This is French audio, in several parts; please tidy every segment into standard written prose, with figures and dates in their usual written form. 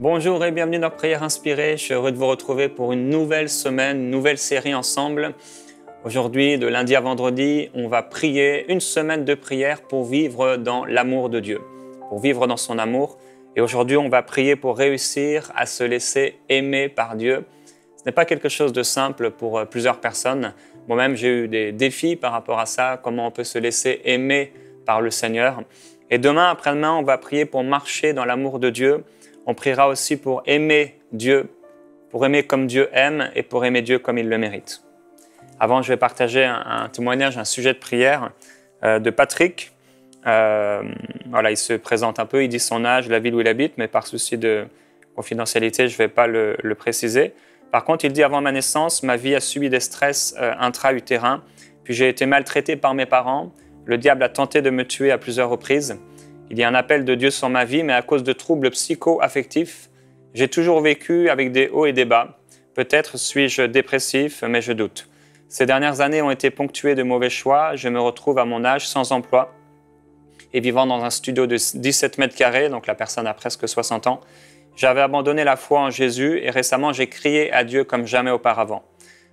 Bonjour et bienvenue dans Prière Inspirée. Je suis heureux de vous retrouver pour une nouvelle semaine, une nouvelle série ensemble. Aujourd'hui, de lundi à vendredi, on va prier une semaine de prière pour vivre dans l'amour de Dieu, pour vivre dans son amour. Et aujourd'hui, on va prier pour réussir à se laisser aimer par Dieu. Ce n'est pas quelque chose de simple pour plusieurs personnes. Moi-même, j'ai eu des défis par rapport à ça, comment on peut se laisser aimer par le Seigneur. Et demain, après-demain, on va prier pour marcher dans l'amour de Dieu. On priera aussi pour aimer Dieu, pour aimer comme Dieu aime et pour aimer Dieu comme il le mérite. Avant, je vais partager un témoignage, un sujet de prière de Patrick. Il se présente un peu, il dit son âge, la ville où il habite, mais par souci de confidentialité, je ne vais pas le préciser. Par contre, il dit « Avant ma naissance, ma vie a subi des stress intra-utérins, puis j'ai été maltraité par mes parents. Le diable a tenté de me tuer à plusieurs reprises. Il y a un appel de Dieu sur ma vie, mais à cause de troubles psycho-affectifs, j'ai toujours vécu avec des hauts et des bas. Peut-être suis-je dépressif, mais je doute. Ces dernières années ont été ponctuées de mauvais choix. Je me retrouve à mon âge sans emploi et vivant dans un studio de 17 mètres carrés, donc la personne a presque 60 ans. J'avais abandonné la foi en Jésus et récemment j'ai crié à Dieu comme jamais auparavant.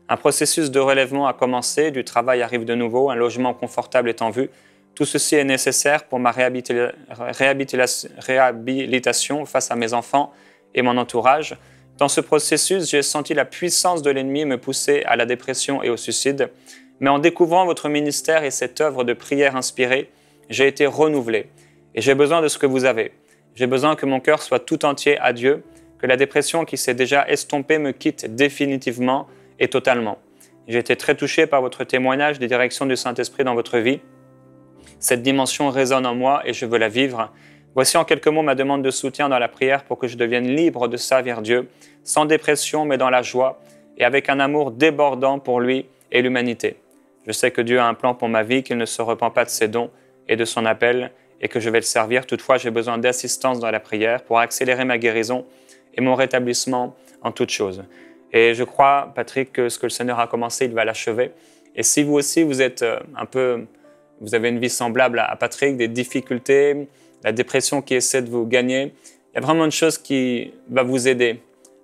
Un processus de relèvement a commencé, du travail arrive de nouveau, un logement confortable est en vue. Tout ceci est nécessaire pour ma réhabilitation face à mes enfants et mon entourage. Dans ce processus, j'ai senti la puissance de l'ennemi me pousser à la dépression et au suicide. Mais en découvrant votre ministère et cette œuvre de prière inspirée, j'ai été renouvelé. Et j'ai besoin de ce que vous avez. J'ai besoin que mon cœur soit tout entier à Dieu, que la dépression qui s'est déjà estompée me quitte définitivement et totalement. J'ai été très touché par votre témoignage des directions du Saint-Esprit dans votre vie. Cette dimension résonne en moi et je veux la vivre. Voici en quelques mots ma demande de soutien dans la prière pour que je devienne libre de servir Dieu, sans dépression mais dans la joie et avec un amour débordant pour lui et l'humanité. Je sais que Dieu a un plan pour ma vie, qu'il ne se repent pas de ses dons et de son appel et que je vais le servir. Toutefois, j'ai besoin d'assistance dans la prière pour accélérer ma guérison et mon rétablissement en toutes choses. Et je crois, Patrick, que ce que le Seigneur a commencé, il va l'achever. Et si vous aussi, vous êtes vous avez une vie semblable à Patrick, des difficultés, la dépression qui essaie de vous gagner, il y a vraiment une chose qui va vous aider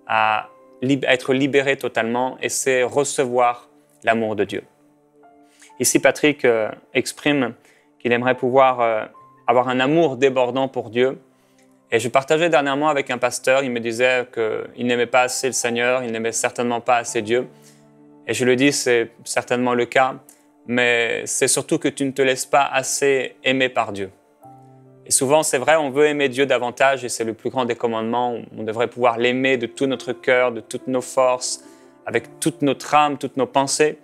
à être libéré totalement et c'est recevoir l'amour de Dieu. Ici, Patrick exprime qu'il aimerait pouvoir avoir un amour débordant pour Dieu. Et je partageais dernièrement avec un pasteur, il me disait qu'il n'aimait pas assez le Seigneur, il n'aimait certainement pas assez Dieu. Et je lui dis, c'est certainement le cas, mais c'est surtout que tu ne te laisses pas assez aimer par Dieu. Et souvent, c'est vrai, on veut aimer Dieu davantage et c'est le plus grand des commandements. On devrait pouvoir l'aimer de tout notre cœur, de toutes nos forces, avec toute notre âme, toutes nos pensées.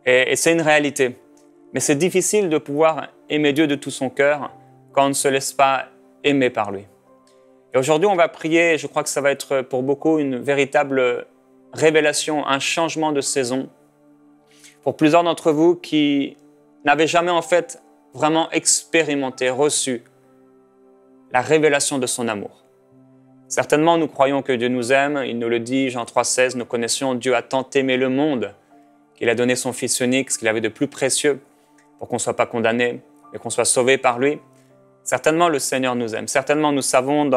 Et c'est une réalité. Mais c'est difficile de pouvoir aimer Dieu de tout son cœur quand on ne se laisse pas aimer par lui. Et aujourd'hui, on va prier, et je crois que ça va être pour beaucoup une véritable révélation, un changement de saison. Pour plusieurs d'entre vous qui n'avaient jamais en fait vraiment expérimenté, reçu la révélation de son amour. Certainement, nous croyons que Dieu nous aime, il nous le dit, Jean 3,16, nous connaissions Dieu a tant aimé le monde qu'il a donné son Fils unique, ce qu'il avait de plus précieux, pour qu'on ne soit pas condamné, mais qu'on soit sauvé par lui. Certainement, le Seigneur nous aime. Certainement, nous savons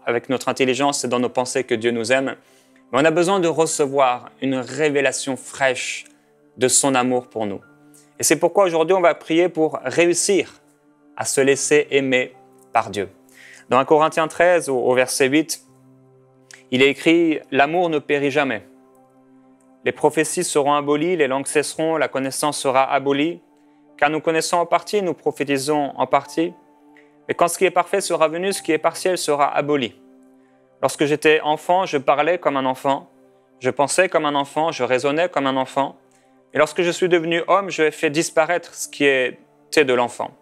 avec notre intelligence et dans nos pensées que Dieu nous aime. Mais on a besoin de recevoir une révélation fraîche de son amour pour nous. Et c'est pourquoi aujourd'hui, on va prier pour réussir à se laisser aimer par Dieu. Dans 1 Corinthiens 13, au verset 8, il est écrit « L'amour ne périt jamais. Les prophéties seront abolies, les langues cesseront, la connaissance sera abolie. Car nous connaissons en partie, nous prophétisons en partie. Mais quand ce qui est parfait sera venu, ce qui est partiel sera aboli. Lorsque j'étais enfant, je parlais comme un enfant, je pensais comme un enfant, je raisonnais comme un enfant. Et lorsque je suis devenu homme, je ai fait disparaître ce qui était de l'enfant.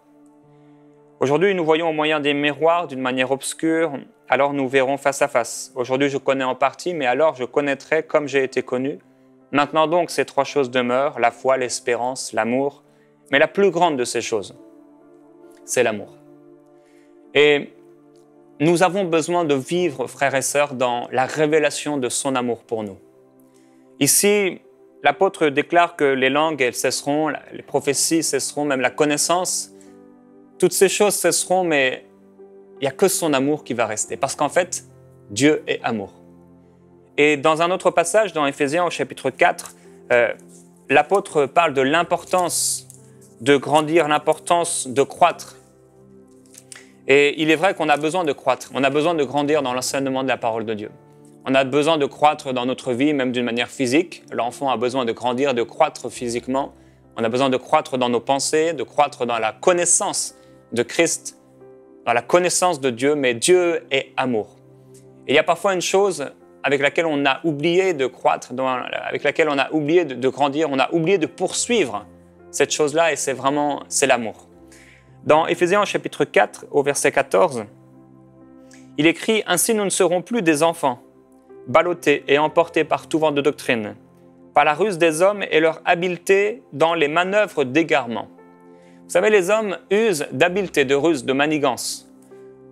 Aujourd'hui, nous voyons au moyen des miroirs d'une manière obscure, alors nous verrons face à face. Aujourd'hui, je connais en partie, mais alors je connaîtrai comme j'ai été connu. Maintenant donc, ces trois choses demeurent, la foi, l'espérance, l'amour. Mais la plus grande de ces choses, c'est l'amour. Et nous avons besoin de vivre, frères et sœurs, dans la révélation de son amour pour nous. Ici, l'apôtre déclare que les langues, elles cesseront, les prophéties cesseront, même la connaissance. Toutes ces choses cesseront, mais il n'y a que son amour qui va rester. Parce qu'en fait, Dieu est amour. Et dans un autre passage, dans Éphésiens au chapitre 4, l'apôtre parle de l'importance de grandir, l'importance de croître. Et il est vrai qu'on a besoin de croître, on a besoin de grandir dans l'enseignement de la parole de Dieu. On a besoin de croître dans notre vie, même d'une manière physique. L'enfant a besoin de grandir, de croître physiquement. On a besoin de croître dans nos pensées, de croître dans la connaissance de Christ, dans la connaissance de Dieu, mais Dieu est amour. Et il y a parfois une chose avec laquelle on a oublié de croître, avec laquelle on a oublié de grandir, on a oublié de poursuivre cette chose-là, et c'est l'amour. Dans Éphésiens chapitre 4, au verset 14, il écrit « Ainsi nous ne serons plus des enfants, ballottés et emportés par tout vent de doctrine, par la ruse des hommes et leur habileté dans les manœuvres d'égarement. » Vous savez, les hommes usent d'habileté, de ruse, de manigance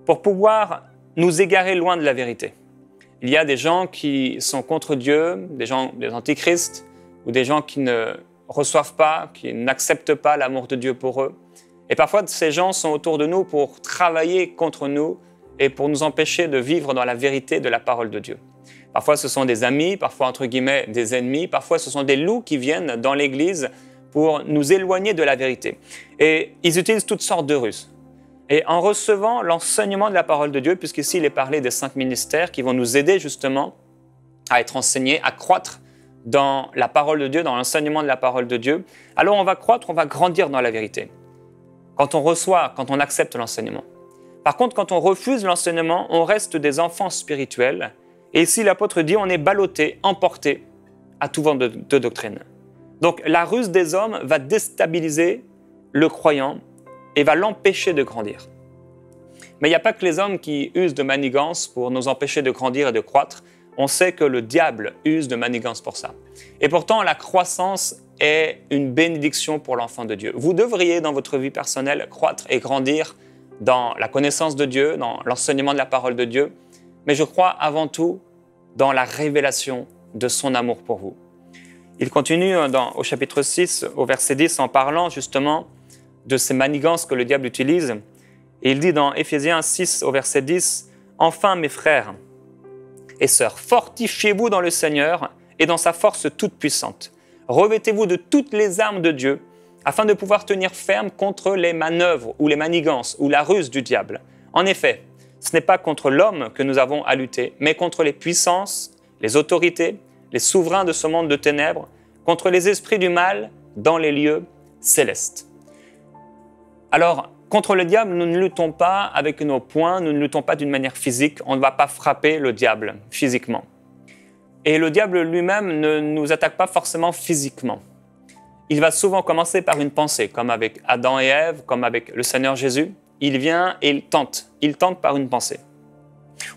pour pouvoir nous égarer loin de la vérité. Il y a des gens qui sont contre Dieu, des antichrists, ou des gens qui ne reçoivent pas, qui n'acceptent pas l'amour de Dieu pour eux. Et parfois, ces gens sont autour de nous pour travailler contre nous et pour nous empêcher de vivre dans la vérité de la parole de Dieu. Parfois, ce sont des amis, parfois, entre guillemets, des ennemis. Parfois, ce sont des loups qui viennent dans l'Église pour nous éloigner de la vérité. Et ils utilisent toutes sortes de ruses. Et en recevant l'enseignement de la parole de Dieu, puisqu'ici, il est parlé des 5 ministères qui vont nous aider justement à être enseignés, à croître dans la parole de Dieu, dans l'enseignement de la parole de Dieu, alors on va croître, on va grandir dans la vérité. Quand on reçoit, quand on accepte l'enseignement. Par contre, quand on refuse l'enseignement, on reste des enfants spirituels. Et ici, l'apôtre dit, on est ballotté, emporté à tout vent de doctrine. Donc, la ruse des hommes va déstabiliser le croyant et va l'empêcher de grandir. Mais il n'y a pas que les hommes qui usent de manigance pour nous empêcher de grandir et de croître. On sait que le diable use de manigance pour ça. Et pourtant, la croissance est une bénédiction pour l'enfant de Dieu. Vous devriez, dans votre vie personnelle, croître et grandir dans la connaissance de Dieu, dans l'enseignement de la parole de Dieu, mais je crois avant tout dans la révélation de son amour pour vous. Il continue au chapitre 6, au verset 10, en parlant justement de ces manigances que le diable utilise. Et il dit dans Éphésiens 6, au verset 10, « Enfin, mes frères et sœurs, fortifiez-vous dans le Seigneur et dans sa force toute puissante. Revêtez-vous de toutes les armes de Dieu, afin de pouvoir tenir ferme contre les manœuvres ou les manigances ou la ruse du diable. En effet, ce n'est pas contre l'homme que nous avons à lutter, mais contre les puissances, les autorités, les souverains de ce monde de ténèbres, contre les esprits du mal dans les lieux célestes. » Alors, contre le diable, nous ne luttons pas avec nos poings, nous ne luttons pas d'une manière physique, on ne va pas frapper le diable physiquement. Et le diable lui-même ne nous attaque pas forcément physiquement. Il va souvent commencer par une pensée, comme avec Adam et Ève, comme avec le Seigneur Jésus. Il vient et il tente par une pensée.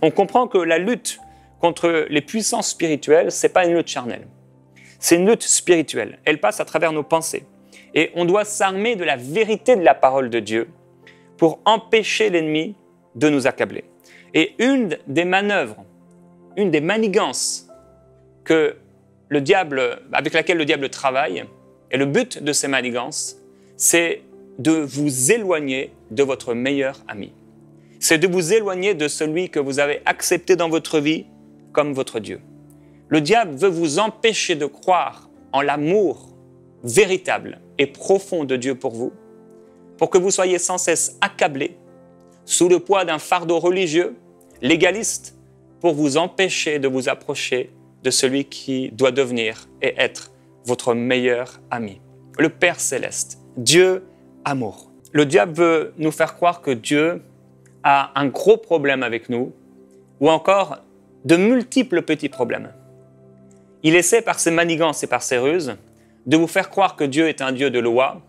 On comprend que la lutte contre les puissances spirituelles, ce n'est pas une lutte charnelle. C'est une lutte spirituelle. Elle passe à travers nos pensées. Et on doit s'armer de la vérité de la parole de Dieu pour empêcher l'ennemi de nous accabler. Et une des manœuvres, une des manigances avec laquelle le diable travaille, et le but de ces manigances, c'est de vous éloigner de votre meilleur ami. C'est de vous éloigner de celui que vous avez accepté dans votre vie comme votre Dieu. Le diable veut vous empêcher de croire en l'amour véritable et profond de Dieu pour vous, pour que vous soyez sans cesse accablés sous le poids d'un fardeau religieux, légaliste, pour vous empêcher de vous approcher de celui qui doit devenir et être votre meilleur ami. Le Père Céleste, Dieu amour. Le diable veut nous faire croire que Dieu a un gros problème avec nous, ou encore de multiples petits problèmes. Il essaie par ses manigances et par ses ruses de vous faire croire que Dieu est un Dieu de loi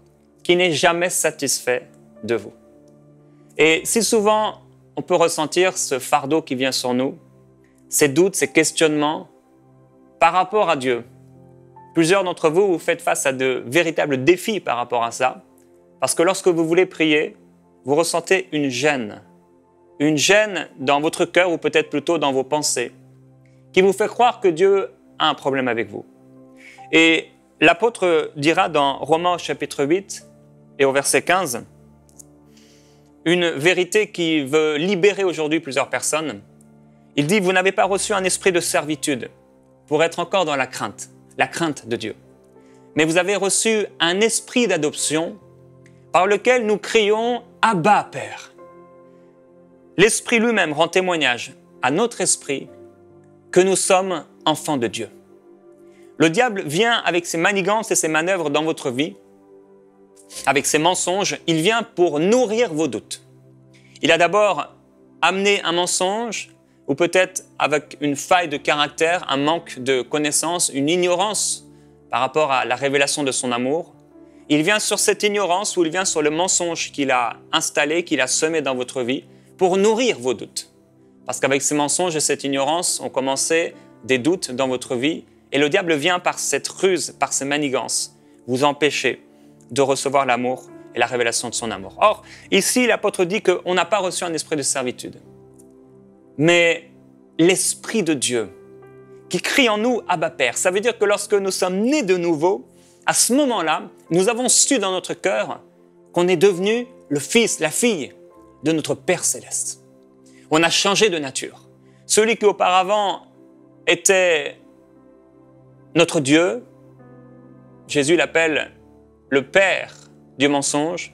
qui n'est jamais satisfait de vous. Et si souvent on peut ressentir ce fardeau qui vient sur nous, ces doutes, ces questionnements par rapport à Dieu, plusieurs d'entre vous, vous faites face à de véritables défis par rapport à ça, parce que lorsque vous voulez prier, vous ressentez une gêne dans votre cœur ou peut-être plutôt dans vos pensées, qui vous fait croire que Dieu a un problème avec vous. Et l'apôtre dira dans Romains chapitre 8 et au verset 15, une vérité qui veut libérer aujourd'hui plusieurs personnes. Il dit, vous n'avez pas reçu un esprit de servitude pour être encore dans la crainte de Dieu. Mais vous avez reçu un esprit d'adoption par lequel nous crions « Abba, Père ». L'Esprit lui-même rend témoignage à notre esprit que nous sommes enfants de Dieu. Le diable vient avec ses manigances et ses manœuvres dans votre vie, avec ses mensonges, il vient pour nourrir vos doutes. Il a d'abord amené un mensonge, ou peut-être avec une faille de caractère, un manque de connaissance, une ignorance par rapport à la révélation de son amour. Il vient sur cette ignorance ou il vient sur le mensonge qu'il a installé, qu'il a semé dans votre vie pour nourrir vos doutes. Parce qu'avec ces mensonges et cette ignorance ont commencé des doutes dans votre vie et le diable vient par cette ruse, par ces manigances, vous empêcher de recevoir l'amour et la révélation de son amour. Or, ici, l'apôtre dit qu'on n'a pas reçu un esprit de servitude, mais l'Esprit de Dieu qui crie en nous « Abba Père ». Ça veut dire que lorsque nous sommes nés de nouveau, à ce moment-là, nous avons su dans notre cœur qu'on est devenu le fils, la fille de notre Père Céleste. On a changé de nature. Celui qui auparavant était notre Dieu, Jésus l'appelle le père du mensonge.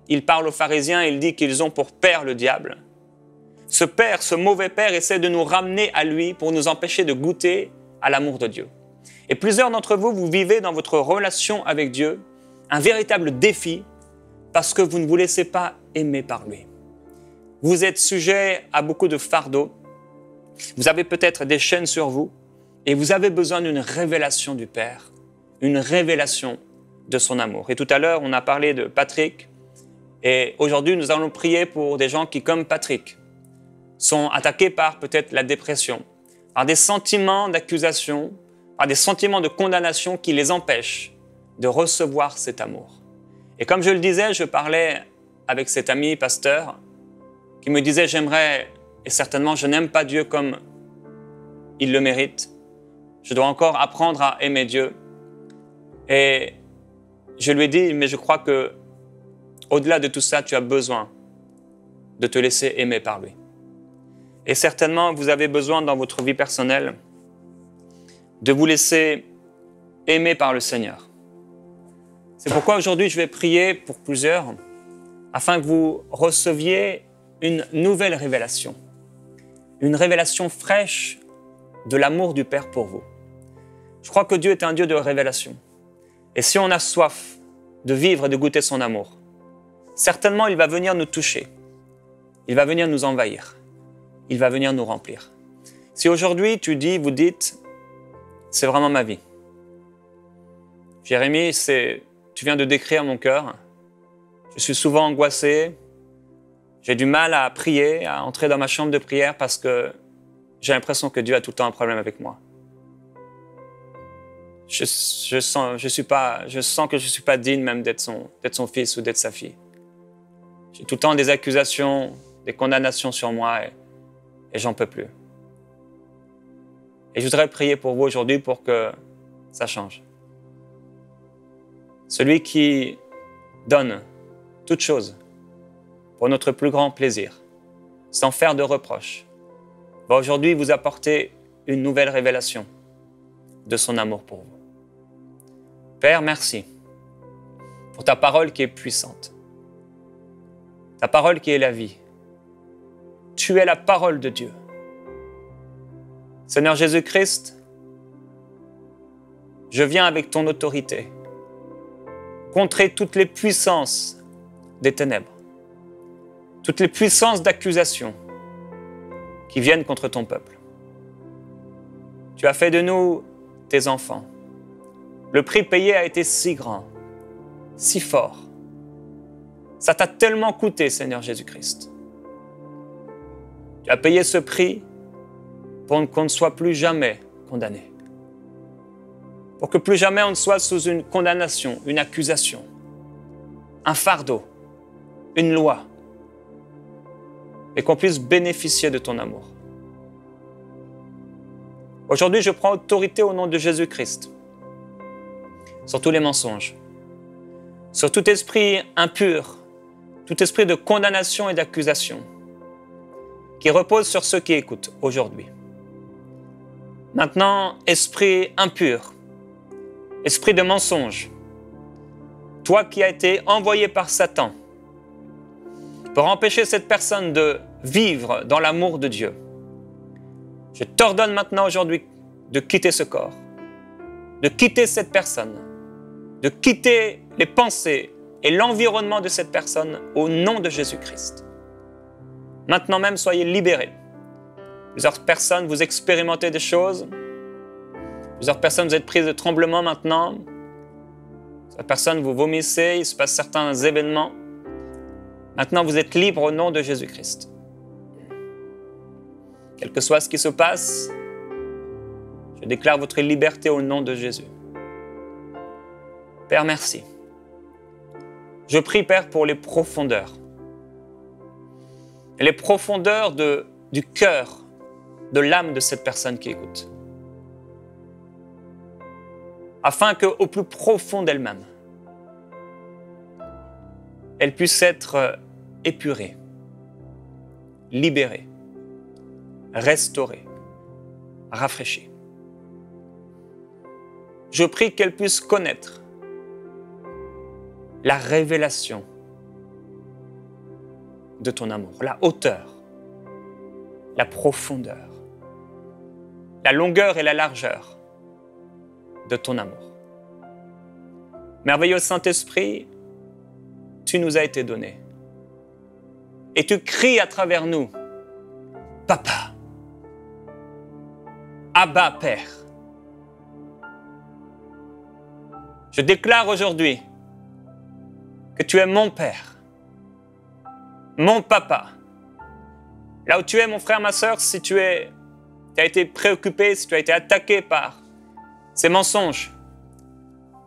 Il parle aux pharisiens, il dit qu'ils ont pour père le diable. Ce père, ce mauvais père, essaie de nous ramener à lui pour nous empêcher de goûter à l'amour de Dieu. Et plusieurs d'entre vous, vous vivez dans votre relation avec Dieu un véritable défi parce que vous ne vous laissez pas aimer par lui. Vous êtes sujet à beaucoup de fardeaux. Vous avez peut-être des chaînes sur vous et vous avez besoin d'une révélation du Père, une révélation de son amour. Et tout à l'heure, on a parlé de Patrick et aujourd'hui, nous allons prier pour des gens qui, comme Patrick, sont attaqués par peut-être la dépression, par des sentiments d'accusation, par des sentiments de condamnation qui les empêchent de recevoir cet amour. Et comme je le disais, je parlais avec cet ami pasteur qui me disait « J'aimerais, et certainement je n'aime pas Dieu comme il le mérite. Je dois encore apprendre à aimer Dieu. » Et je lui ai dit « Mais je crois que au-delà de tout ça, tu as besoin de te laisser aimer par lui. » Et certainement, vous avez besoin dans votre vie personnelle de vous laisser aimer par le Seigneur. C'est pourquoi aujourd'hui, je vais prier pour plusieurs afin que vous receviez une nouvelle révélation. Une révélation fraîche de l'amour du Père pour vous. Je crois que Dieu est un Dieu de révélation. Et si on a soif de vivre et de goûter son amour, certainement il va venir nous toucher. Il va venir nous envahir. Il va venir nous remplir. Si aujourd'hui vous dites, c'est vraiment ma vie. Jérémie, tu viens de décrire mon cœur. Je suis souvent angoissé. J'ai du mal à prier, à entrer dans ma chambre de prière parce que j'ai l'impression que Dieu a tout le temps un problème avec moi. Je sens que je ne suis pas digne même d'être son fils ou d'être sa fille. J'ai tout le temps des accusations, des condamnations sur moi et j'en peux plus. Et je voudrais prier pour vous aujourd'hui pour que ça change. Celui qui donne toute chose pour notre plus grand plaisir, sans faire de reproches, va aujourd'hui vous apporter une nouvelle révélation de son amour pour vous. Père, merci pour ta parole qui est puissante, ta parole qui est la vie. Tu es la parole de Dieu. Seigneur Jésus-Christ, je viens avec ton autorité contrer toutes les puissances des ténèbres, toutes les puissances d'accusation qui viennent contre ton peuple. Tu as fait de nous tes enfants. Le prix payé a été si grand, si fort. Ça t'a tellement coûté, Seigneur Jésus-Christ. Tu as payé ce prix pour qu'on ne soit plus jamais condamné. Pour que plus jamais on ne soit sous une condamnation, une accusation, un fardeau, une loi, et qu'on puisse bénéficier de ton amour. Aujourd'hui, je prends autorité au nom de Jésus-Christ sur tous les mensonges, sur tout esprit impur, tout esprit de condamnation et d'accusation qui repose sur ceux qui écoutent aujourd'hui. Maintenant, esprit impur, esprit de mensonge, toi qui as été envoyé par Satan pour empêcher cette personne de vivre dans l'amour de Dieu, je t'ordonne maintenant aujourd'hui de quitter ce corps, de quitter cette personne, de quitter les pensées et l'environnement de cette personne au nom de Jésus-Christ. Maintenant même, soyez libérés. Plusieurs personnes, vous expérimentez des choses. Plusieurs personnes, vous êtes prises de tremblements maintenant. Plusieurs personnes, vous vomissez, il se passe certains événements. Maintenant, vous êtes libres au nom de Jésus-Christ. Quel que soit ce qui se passe, je déclare votre liberté au nom de Jésus. Père, merci. Je prie, Père, pour les profondeurs. Les profondeurs du cœur, de l'âme de cette personne qui écoute. Afin qu'au plus profond d'elle-même, elle puisse être épurée, libérée, restaurée, rafraîchie. Je prie qu'elle puisse connaître la révélation de ton amour, la hauteur, la profondeur, la longueur et la largeur de ton amour. Merveilleux Saint-Esprit, tu nous as été donné. Et tu cries à travers nous, Papa, Abba, Père. Je déclare aujourd'hui que tu es mon Père, mon Papa. Là où tu es, mon frère, ma sœur, si tu as été préoccupé, si tu as été attaqué par ces mensonges,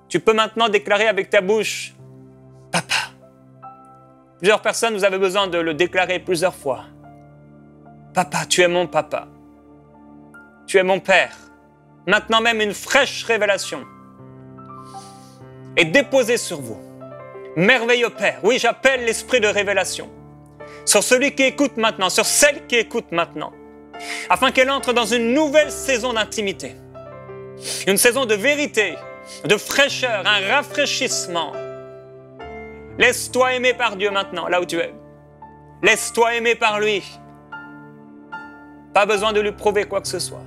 tu peux maintenant déclarer avec ta bouche, Papa. Plusieurs personnes, vous avez besoin de le déclarer plusieurs fois. Papa, tu es mon Papa. Tu es mon Père. Maintenant même, une fraîche révélation est déposée sur vous. Merveilleux Père, oui, j'appelle l'esprit de révélation sur celui qui écoute maintenant, sur celle qui écoute maintenant, afin qu'elle entre dans une nouvelle saison d'intimité, une saison de vérité, de fraîcheur, un rafraîchissement. Laisse-toi aimer par Dieu maintenant, là où tu es. Laisse-toi aimer par lui. Pas besoin de lui prouver quoi que ce soit.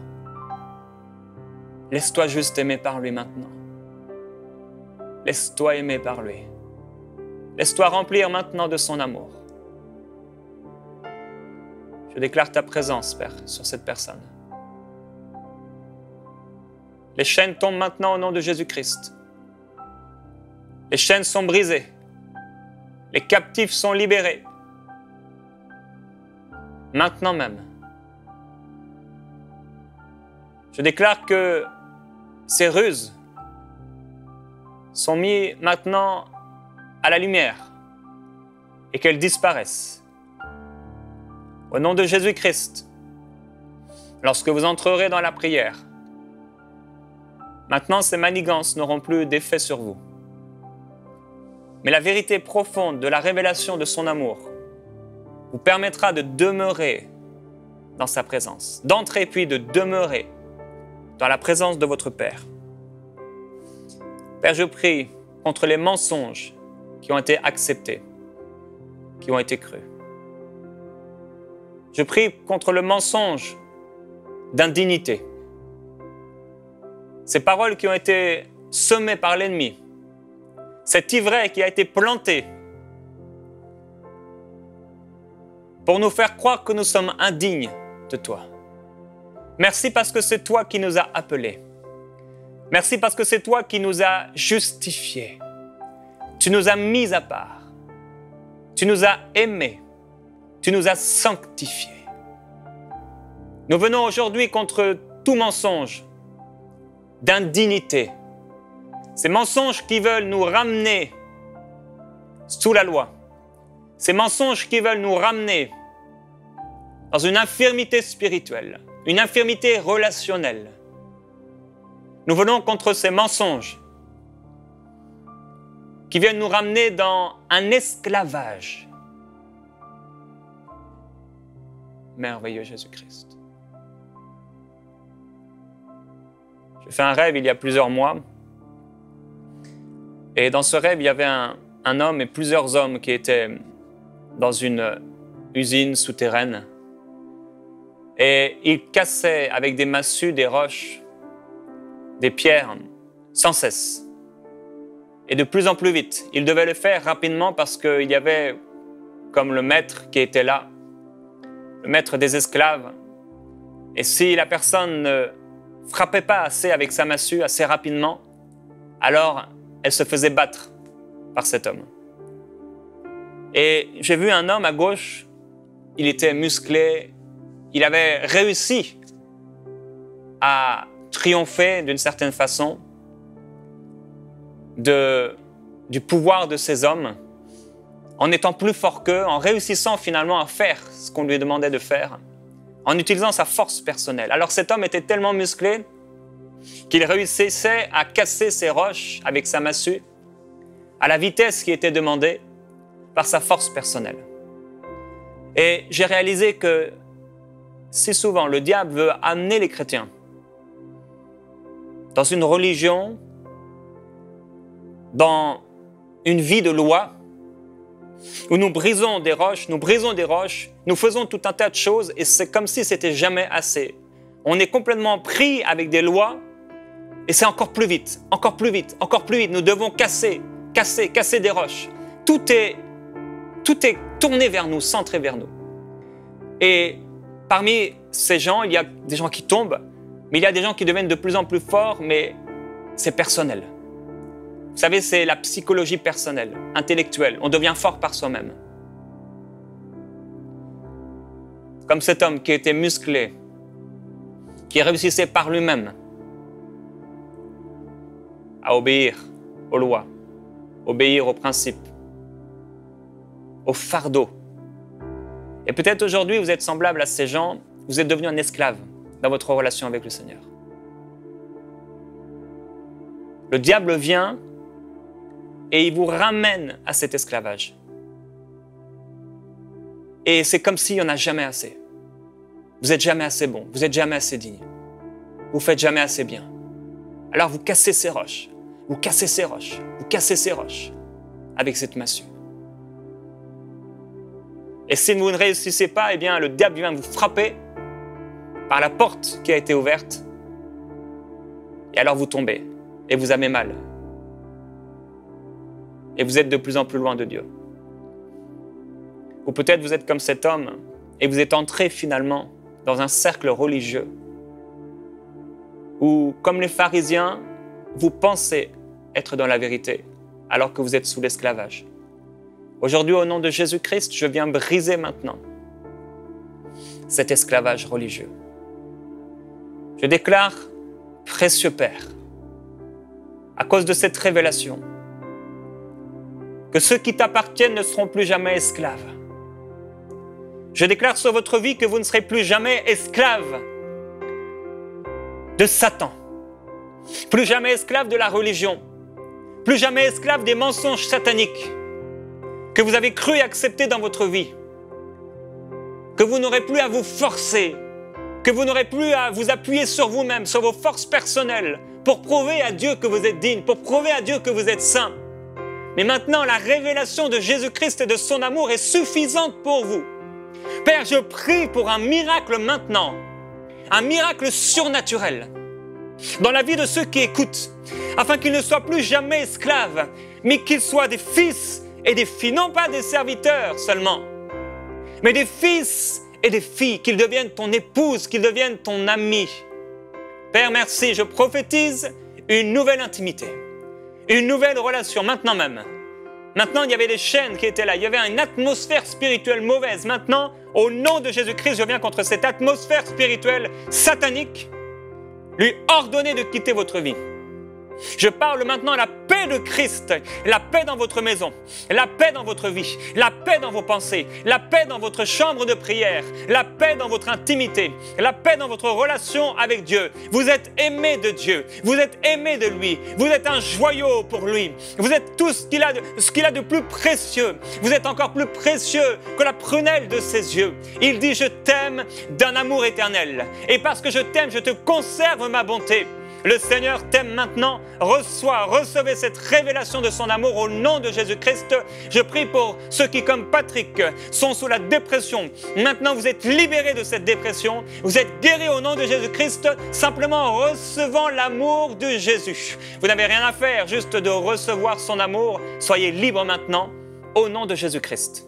Laisse-toi juste aimer par lui maintenant. Laisse-toi aimer par lui. Laisse-toi remplir maintenant de son amour. Je déclare ta présence, Père, sur cette personne. Les chaînes tombent maintenant au nom de Jésus-Christ. Les chaînes sont brisées. Les captifs sont libérés. Maintenant même. Je déclare que ces ruses sont mises maintenant à la lumière et qu'elles disparaissent. Au nom de Jésus-Christ, lorsque vous entrerez dans la prière, maintenant ces manigances n'auront plus d'effet sur vous. Mais la vérité profonde de la révélation de son amour vous permettra de demeurer dans sa présence, d'entrer puis de demeurer dans la présence de votre Père. Père, je prie contre les mensonges qui ont été acceptés, qui ont été crus. Je prie contre le mensonge d'indignité. Ces paroles qui ont été semées par l'ennemi, cet ivraie qui a été planté pour nous faire croire que nous sommes indignes de toi. Merci parce que c'est toi qui nous as appelés. Merci parce que c'est toi qui nous as justifiés. Tu nous as mis à part. Tu nous as aimés. Tu nous as sanctifiés. Nous venons aujourd'hui contre tout mensonge d'indignité. Ces mensonges qui veulent nous ramener sous la loi. Ces mensonges qui veulent nous ramener dans une infirmité spirituelle, une infirmité relationnelle. Nous venons contre ces mensonges qui viennent nous ramener dans un esclavage. merveilleux Jésus-Christ. J'ai fait un rêve il y a plusieurs mois. Et dans ce rêve, il y avait un homme et plusieurs hommes qui étaient dans une usine souterraine. Et ils cassaient avec des massues des roches, des pierres, sans cesse. Et de plus en plus vite. Ils devaient le faire rapidement parce qu'il y avait comme le maître qui était là, le maître des esclaves. Et si la personne ne frappait pas assez avec sa massue, assez rapidement, alors elle se faisait battre par cet homme. Et j'ai vu un homme à gauche, il était musclé, il avait réussi à triompher d'une certaine façon du pouvoir de ces hommes, en étant plus fort qu'eux, en réussissant finalement à faire ce qu'on lui demandait de faire, en utilisant sa force personnelle. Alors cet homme était tellement musclé qu'il réussissait à casser ces roches avec sa massue à la vitesse qui était demandée par sa force personnelle. Et j'ai réalisé que si souvent le diable veut amener les chrétiens dans une religion, dans une vie de loi, où nous brisons des roches, nous faisons tout un tas de choses et c'est comme si c'était jamais assez. On est complètement pris avec des lois et c'est encore plus vite, encore plus vite, encore plus vite. Nous devons casser des roches. Tout est tourné vers nous, centré vers nous. Et parmi ces gens, il y a des gens qui tombent, mais il y a des gens qui deviennent de plus en plus forts, mais c'est personnel. Vous savez, c'est la psychologie personnelle, intellectuelle. On devient fort par soi-même. Comme cet homme qui était musclé, qui réussissait par lui-même à obéir aux lois, obéir aux principes, aux fardeaux. Et peut-être aujourd'hui, vous êtes semblable à ces gens, vous êtes devenu un esclave dans votre relation avec le Seigneur. Le diable vient et il vous ramène à cet esclavage. Et c'est comme s'il n'y en a jamais assez. Vous n'êtes jamais assez bon, vous n'êtes jamais assez digne. Vous ne faites jamais assez bien. Alors vous cassez ces roches, vous cassez ces roches, vous cassez ces roches avec cette massue. Et si vous ne réussissez pas, eh bien le diable vient vous frapper par la porte qui a été ouverte. Et alors vous tombez et vous avez mal. Et vous êtes de plus en plus loin de Dieu. Ou peut-être vous êtes comme cet homme et vous êtes entré finalement dans un cercle religieux où, comme les pharisiens, vous pensez être dans la vérité alors que vous êtes sous l'esclavage. Aujourd'hui, au nom de Jésus-Christ, je viens briser maintenant cet esclavage religieux. Je déclare, précieux Père, à cause de cette révélation, que ceux qui t'appartiennent ne seront plus jamais esclaves. Je déclare sur votre vie que vous ne serez plus jamais esclaves de Satan, plus jamais esclaves de la religion, plus jamais esclaves des mensonges sataniques que vous avez cru et accepté dans votre vie, que vous n'aurez plus à vous forcer, que vous n'aurez plus à vous appuyer sur vous-même, sur vos forces personnelles, pour prouver à Dieu que vous êtes digne, pour prouver à Dieu que vous êtes saint. Mais maintenant, la révélation de Jésus-Christ et de son amour est suffisante pour vous. Père, je prie pour un miracle maintenant, un miracle surnaturel dans la vie de ceux qui écoutent, afin qu'ils ne soient plus jamais esclaves, mais qu'ils soient des fils et des filles, non pas des serviteurs seulement, mais des fils et des filles, qu'ils deviennent ton épouse, qu'ils deviennent ton ami. Père, merci, je prophétise une nouvelle intimité, une nouvelle relation, maintenant même. Maintenant, il y avait des chaînes qui étaient là, il y avait une atmosphère spirituelle mauvaise. Maintenant, au nom de Jésus-Christ, je viens contre cette atmosphère spirituelle satanique, lui ordonner de quitter votre vie. Je parle maintenant à la paix de Christ, la paix dans votre maison, la paix dans votre vie, la paix dans vos pensées, la paix dans votre chambre de prière, la paix dans votre intimité, la paix dans votre relation avec Dieu. Vous êtes aimé de Dieu, vous êtes aimé de lui, vous êtes un joyau pour lui, vous êtes tout ce qu'il a de plus précieux, vous êtes encore plus précieux que la prunelle de ses yeux. Il dit: je t'aime d'un amour éternel, et parce que je t'aime, je te conserve ma bonté. Le Seigneur t'aime maintenant. Recevez cette révélation de son amour au nom de Jésus-Christ. Je prie pour ceux qui, comme Patrick, sont sous la dépression. Maintenant, vous êtes libérés de cette dépression. Vous êtes guéris au nom de Jésus-Christ, simplement en recevant l'amour de Jésus. Vous n'avez rien à faire, juste de recevoir son amour. Soyez libres maintenant, au nom de Jésus-Christ.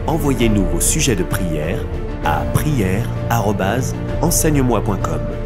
Envoyez-nous vos sujets de prière à prière@enseigne-moi.com.